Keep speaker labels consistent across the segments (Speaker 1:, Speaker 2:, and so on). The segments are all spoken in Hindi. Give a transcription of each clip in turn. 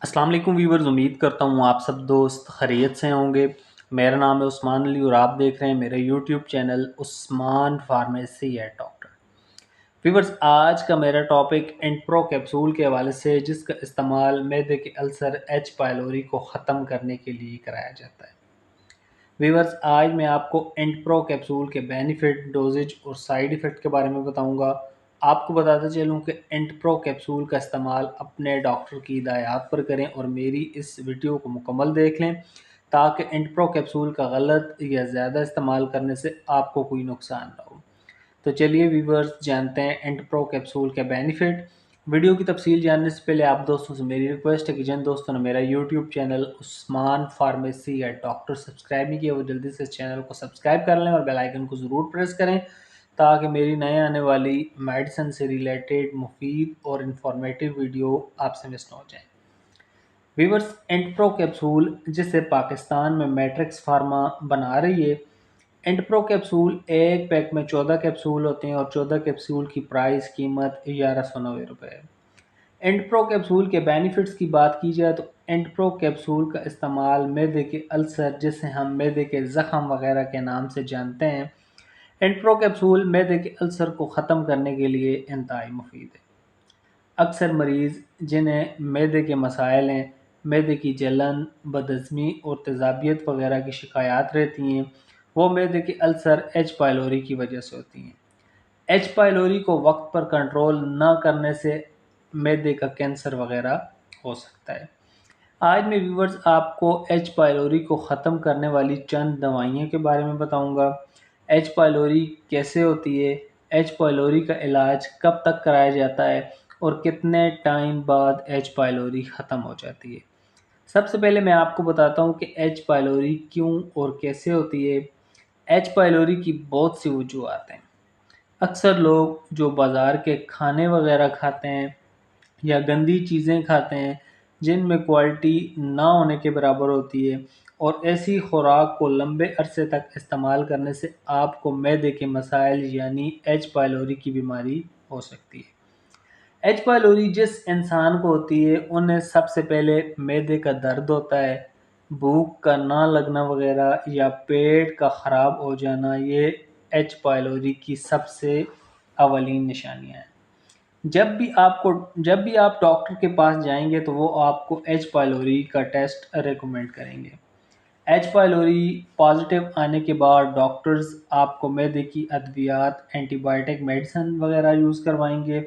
Speaker 1: अस्सलाम वालेकुम व्यूवर्स, उम्मीद करता हूँ आप सब दोस्त खैरियत से होंगे। मेरा नाम है उस्मान अली और आप देख रहे हैं मेरा YouTube channel Usman pharmacy eight doctor. Viewers, आज का मेरा टॉपिक एंट्रो कैप्सूल के हवाले से है, जिसका इस्तेमाल मैदे के अल्सर एच पायलोरी को ख़त्म करने के लिए कराया जाता है। व्यूवर्स, आज मैं आपको एंट्रो कैप्सूल के बेनिफिट, डोजेज और साइड इफ़ेक्ट के बारे में बताऊंगा। आपको बताते चलूं कि एंट्रो कैप्सूल का इस्तेमाल अपने डॉक्टर की हिदायत पर करें और मेरी इस वीडियो को मुकम्मल देख लें ताकि एंट्रो कैप्सूल का गलत या ज़्यादा इस्तेमाल करने से आपको कोई नुकसान ना हो। तो चलिए व्यूवर्स, जानते हैं एंड प्रो कैप्सूल के बेनिफिट। वीडियो की तफसील जानने से पहले आप दोस्तों से मेरी रिक्वेस्ट है कि जिन दोस्तों ने मेरा यूट्यूब चैनल उस्मान फार्मेसी या डॉक्टर सब्सक्राइब नहीं किया वो जल्दी से इस चैनल को सब्सक्राइब कर लें और बेल आइकन को ज़रूर प्रेस करें ताकि मेरी नए आने वाली मेडिसिन से रिलेटेड मुफीद और इंफॉर्मेटिव वीडियो आपसे मिस ना हो जाए। व्यूवर्स, एंट्रो कैप्सूल जिसे पाकिस्तान में मैट्रिक्स फार्मा बना रही है, एंट्रो कैप्सूल एक पैक में 14 कैप्सूल होते हैं और 14 कैप्सूल की प्राइस कीमत 1190 रुपये है। एंट्रो कैप्सूल के बेनिफिट्स की बात की जाए तो एंट्रो कैप्सूल का इस्तेमाल मैदे के अल्सर, जिसे हम मैदे के ज़ख़म वगैरह के नाम से जानते हैं, एंट्रो कैप्सूल मैदे के अल्सर को ख़त्म करने के लिए इंतहाई मुफीद है। अक्सर मरीज़ जिन्हें मैदे के मसाइल हैं, मैदे की जलन, बदहज़मी और तेज़ाबियत वगैरह की शिकायत रहती हैं, वो मैदे के अल्सर एच पायलोरी की वजह से होती हैं। एच पायलोरी को वक्त पर कंट्रोल ना करने से मैदे का कैंसर वगैरह हो सकता है। आज मैं व्यूवर्स आपको एच पायलोरी को ख़त्म करने वाली चंद दवाइयों के बारे में बताऊंगा। एच पायलोरी कैसे होती है, एच पायलोरी का इलाज कब तक कराया जाता है और कितने टाइम बाद एच पायलोरी ख़त्म हो जाती है। सबसे पहले मैं आपको बताता हूँ कि एच पायलोरी क्यों और कैसे होती है। एच पायलोरी की बहुत सी वजूहत हैं। अक्सर लोग जो बाज़ार के खाने वगैरह खाते हैं या गंदी चीज़ें खाते हैं जिनमें क्वालिटी ना होने के बराबर होती है, और ऐसी खुराक को लंबे अरसे तक इस्तेमाल करने से आपको मैदे के मसाइल यानी एच पायलोरी की बीमारी हो सकती है। एच पायलोरी जिस इंसान को होती है उन्हें सबसे पहले मैदे का दर्द होता है, भूख का ना लगना वगैरह या पेट का ख़राब हो जाना, ये एच पायलोरी की सबसे अवलीन निशानियाँ हैं। जब भी आप डॉक्टर के पास जाएंगे तो वो आपको एच पायलोरी का टेस्ट रेकमेंड करेंगे। एच पायलोरी पॉजिटिव आने के बाद डॉक्टर्स आपको मैदे की अद्वियात, एंटीबायोटिक मेडिसिन वगैरह यूज़ करवाएंगे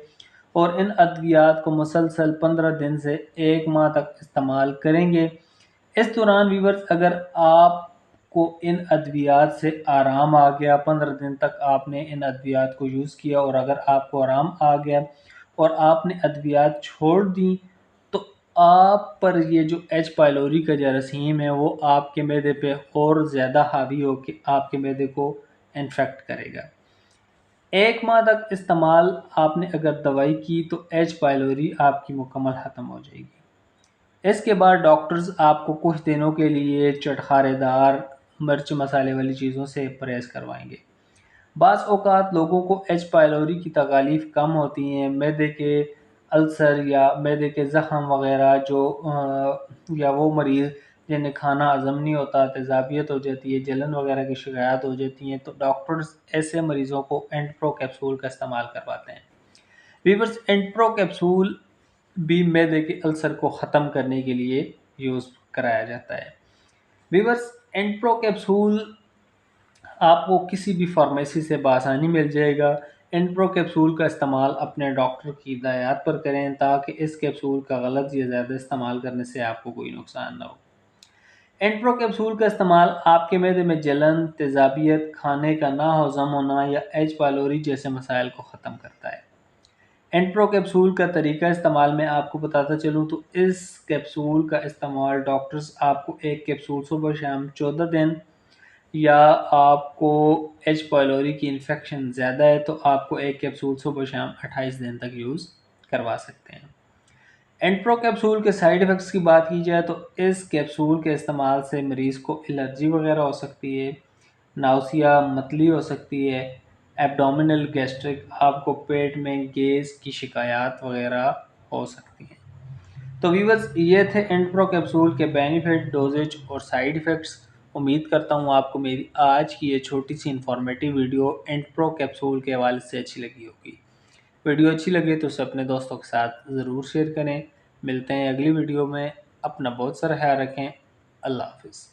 Speaker 1: और इन अद्वियात को मुसलसल 15 दिन से 1 माह तक इस्तेमाल करेंगे। इस दौरान व्यूवर्स, अगर आपको इन अद्वियात से आराम आ गया, 15 दिन तक आपने इन अद्वियात को यूज़ किया और अगर आपको आराम आ गया और आपने अद्वियात छोड़ दी, तो आप पर ये जो एच पायलोरी का जरासीम है वो आपके मैदे पे और ज़्यादा हावी होकर आपके मैदे को इन्फेक्ट करेगा। 1 माह तक इस्तेमाल आपने अगर दवाई की तो एच पायलोरी आपकी मुकम्मल ख़त्म हो जाएगी। इसके बाद डॉक्टर्स आपको कुछ दिनों के लिए चटखारेदार, मिर्च मसाले वाली चीज़ों से परहेज़ करवाएंगे। बाज़ औक़ात लोगों को एच पायलोरी की तकालीफ कम होती हैं, मैदे के अल्सर या मैदे के ज़ख़म वगैरह या वो मरीज़ जिन्हें खाना हज़म नहीं होता, तेज़ाबियत हो जाती है, जलन वगैरह की शिकायत हो जाती हैं, तो डॉक्टर्स ऐसे मरीज़ों को एंट्रो कैप्सूल का इस्तेमाल करवाते हैं। वीवर्स, एंट्रो कैप्सूल भी मैदे के अल्सर को ख़त्म करने के लिए यूज़ कराया जाता है। वीवर्स, एंट्रो कैप्सूल आपको किसी भी फार्मेसी से बआसानी मिल जाएगा। एंट्रो कैप्सूल का इस्तेमाल अपने डॉक्टर की हिदायत पर करें ताकि इस कैप्सूल का गलत या ज़्यादा इस्तेमाल करने से आपको कोई नुकसान ना हो। एंट्रो कैप्सूल का इस्तेमाल आपके मैदे में जलन, तेज़ाबियत, खाने का ना हज़म होना या एच पायलोरी जैसे मसाइल को ख़त्म करता है। एंट्रो कैप्सूल का तरीका इस्तेमाल मैं आपको बताता चलूँ तो इस कैप्सूल का इस्तेमाल डॉक्टर्स आपको एक कैप्सूल सुबह शाम 14 दिन, या आपको एच पायलोरी की इन्फेक्शन ज़्यादा है तो आपको एक कैप्सूल सुबह शाम 28 दिन तक यूज़ करवा सकते हैं। एंट्रो कैप्सूल के साइड इफ़ेक्ट्स की बात की जाए तो इस कैप्सूल के इस्तेमाल से मरीज़ को एलर्जी वगैरह हो सकती है, नाउसिया, मतली हो सकती है, एब्डोमिनल गैस्ट्रिक, आपको पेट में गैस की शिकायत वगैरह हो सकती है। तो व्यूअर्स ये थे एंड प्रो कैप्सूल के बेनिफिट, डोजेज और साइड इफ़ेक्ट्स। उम्मीद करता हूँ आपको मेरी आज की ये छोटी सी informative video End Pro capsule के हवाले से अच्छी लगी होगी। वीडियो अच्छी लगे तो उसे अपने दोस्तों के साथ ज़रूर शेयर करें। मिलते हैं अगली वीडियो में। अपना बहुत सारा ख्याल रखें। अल्लाह हाफिज़।